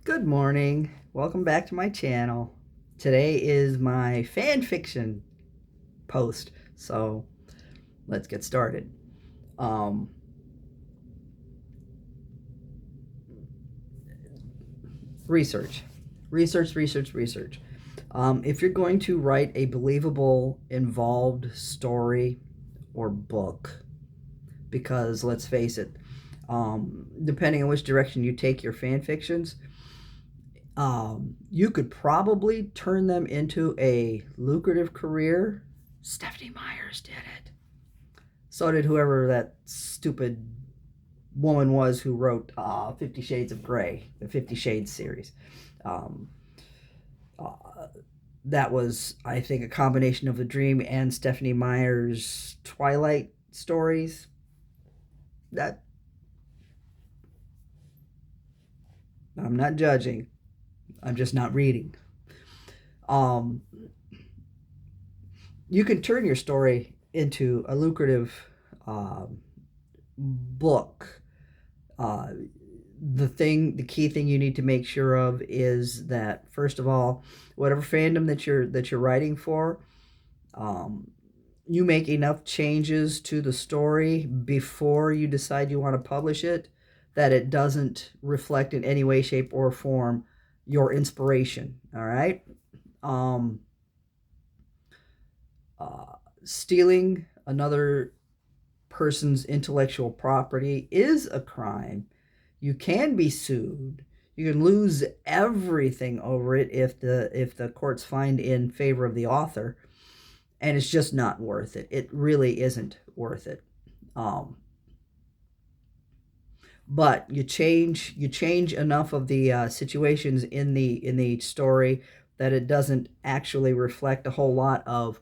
Good morning. Welcome back to my channel. Today is my fan fiction post, so let's get started. Um, research, research. If you're going to write a believable, involved story or book, because let's face it, depending on which direction you take your fan fictions, you could probably turn them into a lucrative career. Stephenie Meyers did it. So did whoever that stupid woman was who wrote 50 Shades of Grey, the 50 Shades series. Um, uh, that was, I think, a combination of the Dream and Stephenie Meyers Twilight stories. That I'm not judging. I'm just not reading. Um, you can turn your story into a lucrative book. The key thing you need to make sure of is that, first of all, whatever fandom that you're writing for, you make enough changes to the story before you decide you want to publish it that it doesn't reflect in any way, shape, or form your inspiration. All right. Um, Stealing another person's intellectual property is a crime. You can be sued. You can lose everything over it if the courts find in favor of the author, and it's just not worth it. It really isn't worth it. But you change enough of the situations in the story that it doesn't actually reflect a whole lot of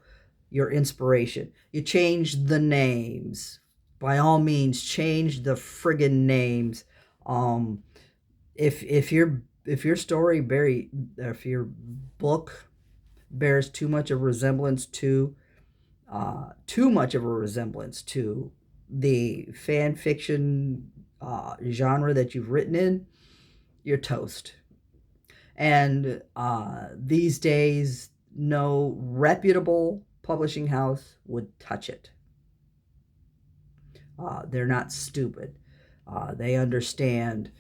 your inspiration. You change the names. By all means, change the friggin' names. Um, if your story if your book bears too much of a resemblance to the fan fiction genre that you've written in, you're toast. And these days, no reputable publishing house would touch it. They're not stupid. They understand.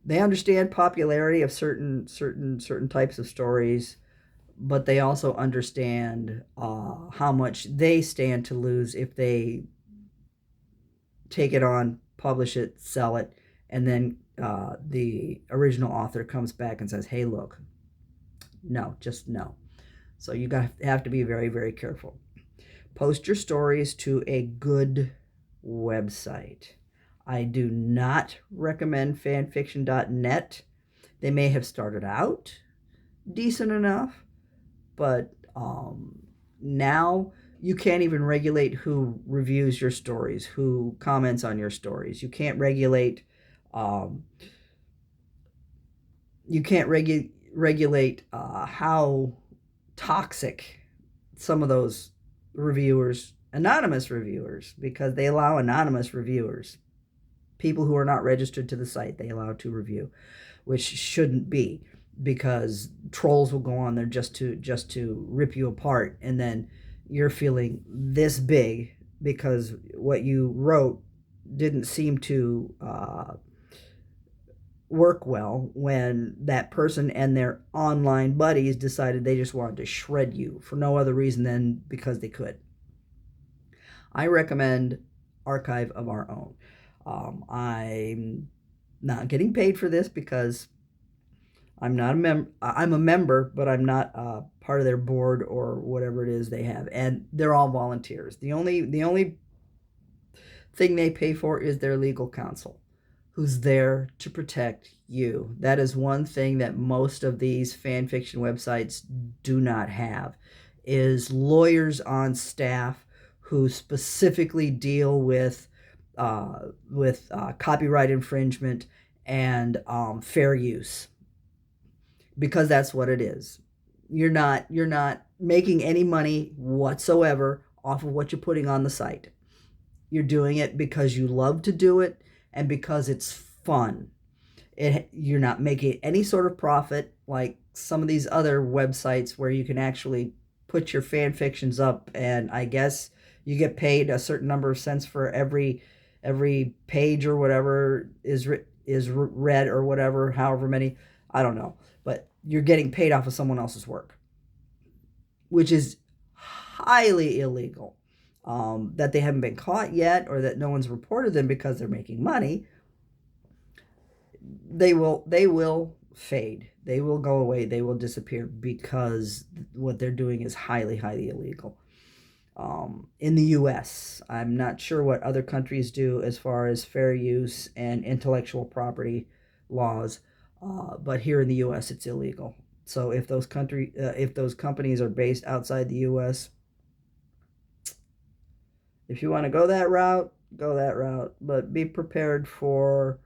They understand popularity of certain types of stories, but they also understand how much they stand to lose if they take it on, publish it, sell it, and then the original author comes back and says, "Hey, look, no, just no." So you have to be very, very careful. Post your stories to a good website. I do not recommend fanfiction.net. They may have started out decent enough, but now you can't even regulate who reviews your stories, who comments on your stories. You can't regulate um, how toxic some of those reviewers, anonymous reviewers, because they allow anonymous reviewers, people who are not registered to the site, they allow to review, which shouldn't be, because trolls will go on there just to rip you apart, and then you're feeling this big because what you wrote didn't seem to work well when that person and their online buddies decided they just wanted to shred you for no other reason than because they could. I recommend Archive of Our Own. I'm not getting paid for this because I'm not I'm a member, but I'm not part of their board or whatever it is they have, and they're all volunteers. The only thing they pay for is their legal counsel, who's there to protect you. That is one thing that most of these fan fiction websites do not have, is lawyers on staff who specifically deal with copyright infringement and fair use, because that's what it is. You're not making any money whatsoever off of what you're putting on the site. You're doing it because you love to do it and because it's fun. You're not making any sort of profit like some of these other websites where you can actually put your fan fictions up, and I guess you get paid a certain number of cents for every page or whatever is read or whatever, however many, I don't know, but you're getting paid off of someone else's work, which is highly illegal. That they haven't been caught yet, or that no one's reported them because they're making money. They will fade. They will go away. They will disappear because what they're doing is highly, highly illegal. In the U.S., I'm not sure what other countries do as far as fair use and intellectual property laws, but here in the U.S., it's illegal. So if those companies are based outside the U.S., if you want to go that route, but be prepared for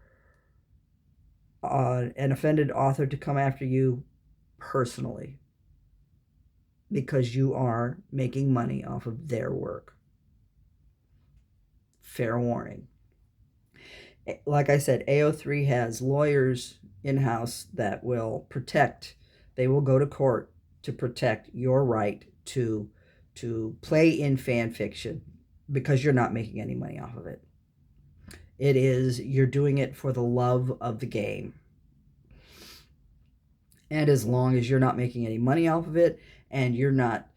an offended author to come after you personally, because you are making money off of their work. Fair warning. Like I said, AO3 has lawyers in-house that will protect. They will go to court to protect your right to play in fan fiction, because you're not making any money off of it. You're doing it for the love of the game. And as long as you're not making any money off of it, and you're not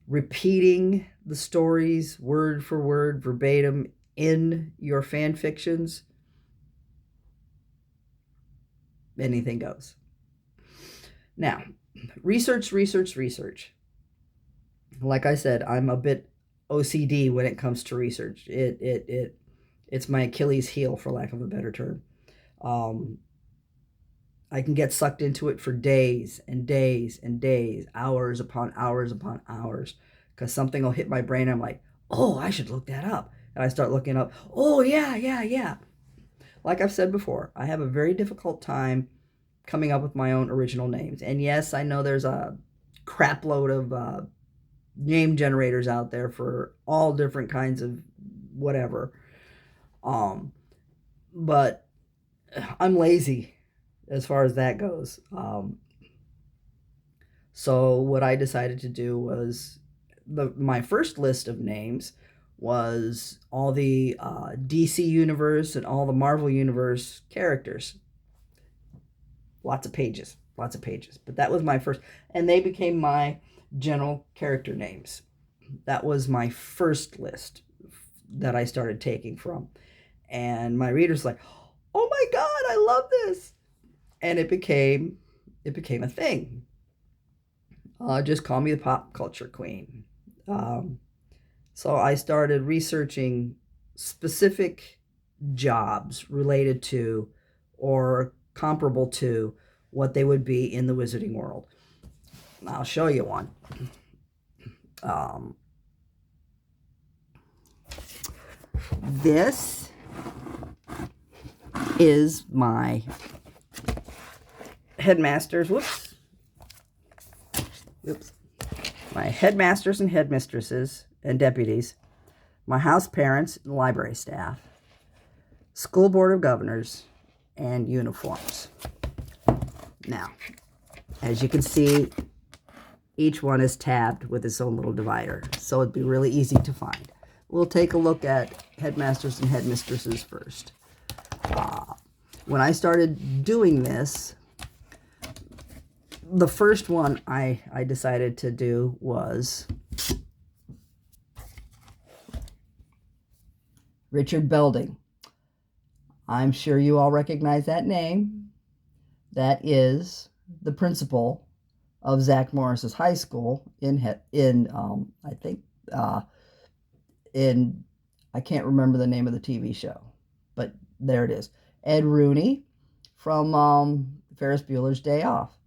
repeating the stories word for word, verbatim, in your fan fictions, anything goes. Now, research. Like I said, I'm a bit OCD when it comes to research. It's my Achilles heel, for lack of a better term. I can get sucked into it for days and days and days, hours upon hours upon hours, because something will hit my brain. I'm like, oh, I should look that up. And I start looking up, oh, yeah. Like I've said before, I have a very difficult time coming up with my own original names. And yes, I know there's a crap load of name generators out there for all different kinds of whatever. But I'm lazy as far as that goes. So what I decided to do was, my first list of names was all the DC Universe and all the Marvel Universe characters. Lots of pages. But that was my first, and they became my general character names. That was my first list that I started taking from. And my readers like, oh my God, I love this. And it became a thing. Just call me the pop culture queen. So I started researching specific jobs related to or comparable to what they would be in the wizarding world. I'll show you one. This is my headmasters. My headmasters and headmistresses and deputies, my house parents and library staff, school board of governors, and uniforms. Now, as you can see, each one is tabbed with its own little divider, so it'd be really easy to find. We'll take a look at headmasters and headmistresses first. When I started doing this, the first one I decided to do was Richard Belding. I'm sure you all recognize that name. That is the principal of Zach Morris's high school I can't remember the name of the TV show, but there it is. Ed Rooney from Ferris Bueller's Day Off.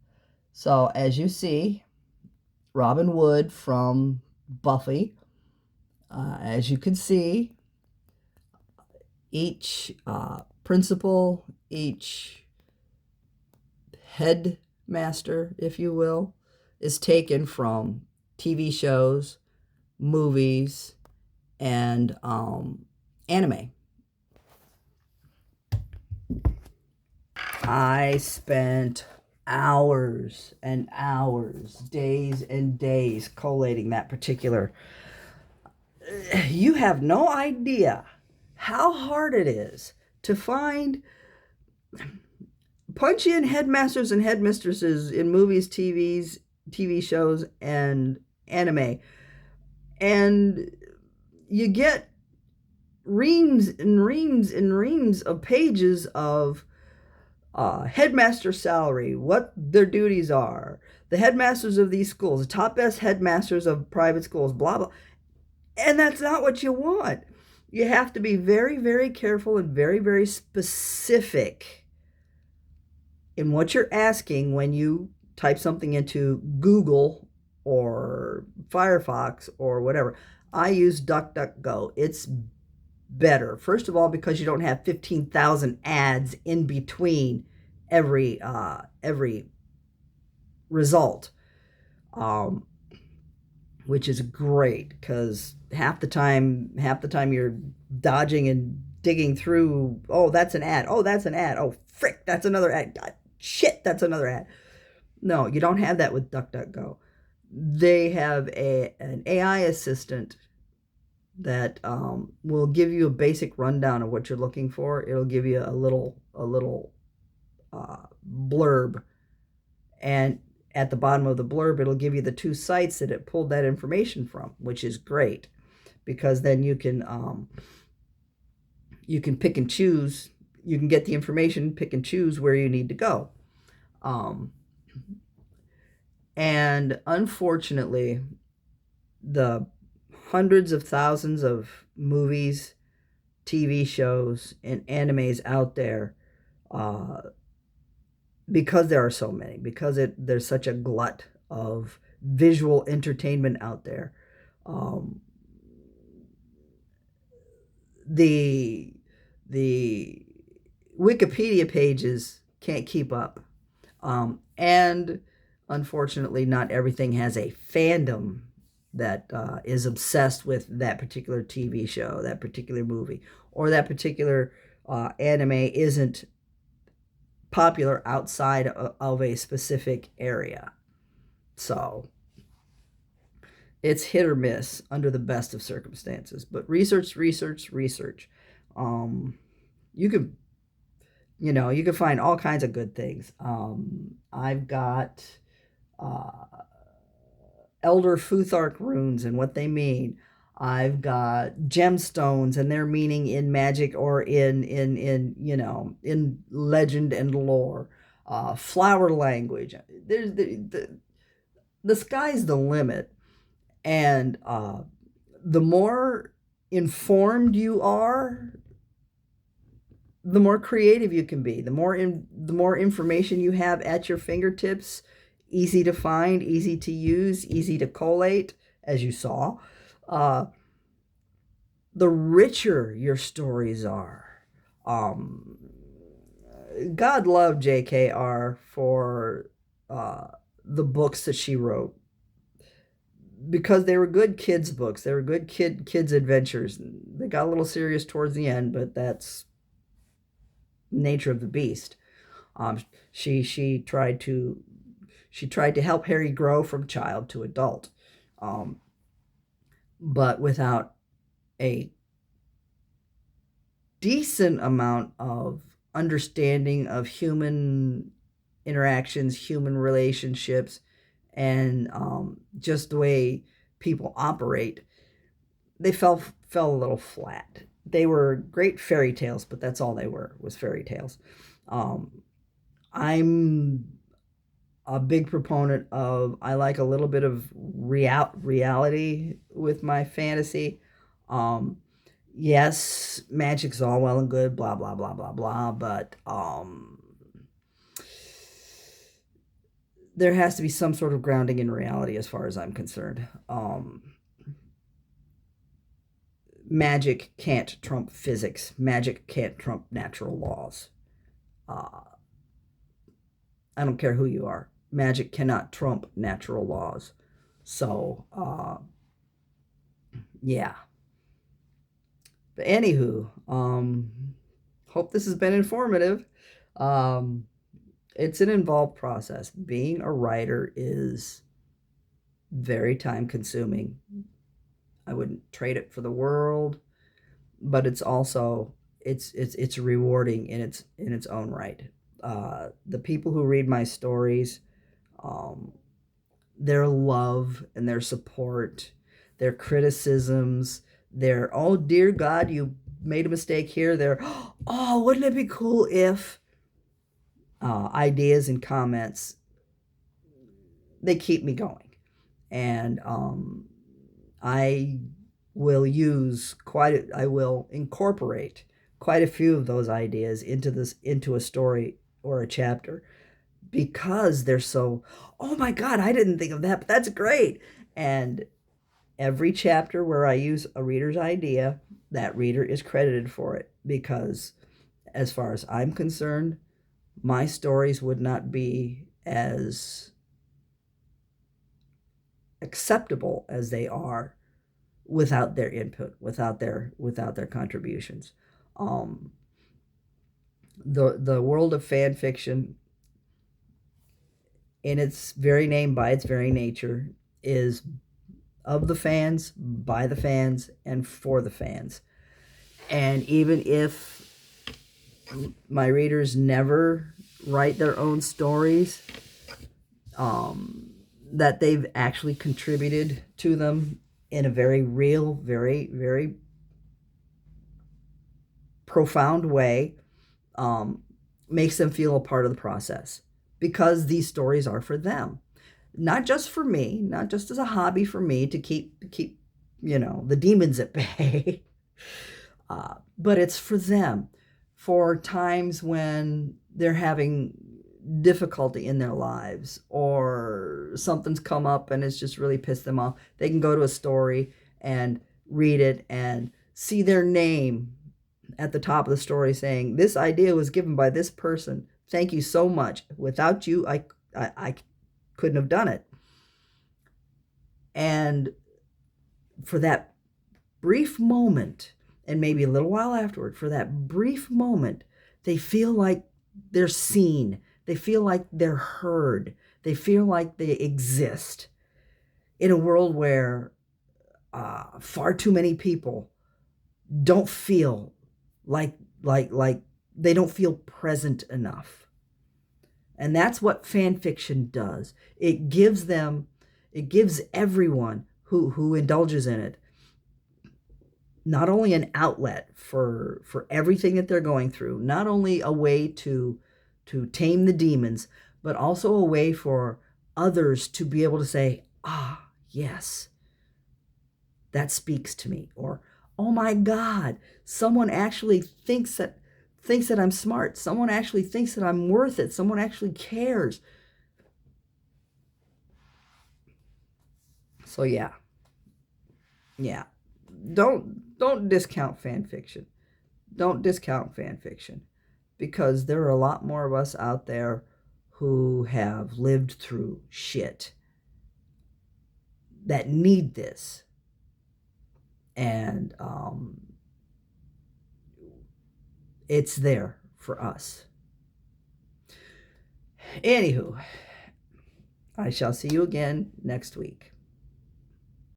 So as you see, Robin Wood from Buffy. As you can see, each principal, each headmaster, if you will, is taken from TV shows, movies, and anime. I spent hours and hours, days and days collating that particular. You have no idea how hard it is to find punchy in headmasters and headmistresses in movies, TV shows, and anime. And you get reams and reams and reams of pages of headmaster salary, what their duties are, the headmasters of these schools, the top best headmasters of private schools, blah, blah. And that's not what you want. You have to be very, very careful and very, very specific in what you're asking when you type something into Google or Firefox or whatever. I use DuckDuckGo. It's better. First of all, because you don't have 15,000 ads in between every result, which is great because half the time you're dodging and digging through. Oh, that's an ad. Oh, that's an ad. Oh, frick, that's another ad. God, shit, that's another ad. No, you don't have that with DuckDuckGo. They have an AI assistant that will give you a basic rundown of what you're looking for. It'll give you a little blurb, and at the bottom of the blurb, it'll give you the two sites that it pulled that information from, which is great because then you can pick and choose. You can get the information, pick and choose where you need to go. And unfortunately, the hundreds of thousands of movies, TV shows, and animes out there, because there are so many, because there's such a glut of visual entertainment out there, the Wikipedia pages can't keep up, and unfortunately, not everything has a fandom that is obsessed with that particular TV show, that particular movie, or that particular anime isn't popular outside of a specific area. So it's hit or miss under the best of circumstances. But research. You could, you can find all kinds of good things. I've got Elder Futhark runes and what they mean. I've got gemstones and their meaning in magic or in legend and lore. Flower language. There's the sky's the limit, and the more informed you are, the more creative you can be. The more information you have at your fingertips, easy to find, easy to use, easy to collate, as you saw, the richer your stories are. God love J.K.R. for the books that she wrote, because they were good kids books. They were good kids adventures. They got a little serious towards the end, but that's nature of the beast. She tried to help Harry grow from child to adult, but without a decent amount of understanding of human interactions, human relationships, and just the way people operate. They fell a little flat. They were great fairy tales, but that's all they were, was fairy tales. I'm a big proponent of, I like a little bit of reality with my fantasy. Yes, magic's all well and good, blah, blah, blah, blah, blah, but there has to be some sort of grounding in reality as far as I'm concerned. Magic can't trump physics. Magic can't trump natural laws. I don't care who you are. Magic cannot trump natural laws. So, yeah. But anywho, hope this has been informative. It's an involved process. Being a writer is very time consuming. I wouldn't trade it for the world, but it's also it's rewarding in its own right. The people who read my stories, um, their love and their support, their criticisms, their oh dear God, you made a mistake here. Their oh, wouldn't it be cool if ideas and comments, they keep me going. And I I will incorporate quite a few of those ideas into a story or a chapter because they're so, oh my God, I didn't think of that, but that's great. And every chapter where I use a reader's idea, that reader is credited for it because, as far as I'm concerned, my stories would not be as acceptable as they are without their input, without their contributions. Um, the world of fan fiction, in its very name, by its very nature, is of the fans, by the fans, and for the fans. And even if my readers never write their own stories, that they've actually contributed to them in a very real, very, very profound way, makes them feel a part of the process because these stories are for them, not just for me, not just as a hobby for me to keep the demons at bay, but it's for them, for times when they're having difficulty in their lives or something's come up and it's just really pissed them off. They can go to a story and read it and see their name at the top of the story saying, this idea was given by this person. Thank you so much. Without you, I couldn't have done it. And for that brief moment, and maybe a little while afterward, for that brief moment, they feel like they're seen. They feel like they're heard. They feel like they exist in a world where far too many people don't feel like they don't feel present enough. And that's what fan fiction does. It gives everyone who indulges in it not only an outlet for everything that they're going through, not only a way to tame the demons, but also a way for others to be able to say, ah, yes, that speaks to me, or oh my God, someone actually thinks that I'm smart. Someone actually thinks that I'm worth it. Someone actually cares. So yeah. Don't discount fan fiction. Don't discount fan fiction because there are a lot more of us out there who have lived through shit that need this. And it's there for us. Anywho, I shall see you again next week.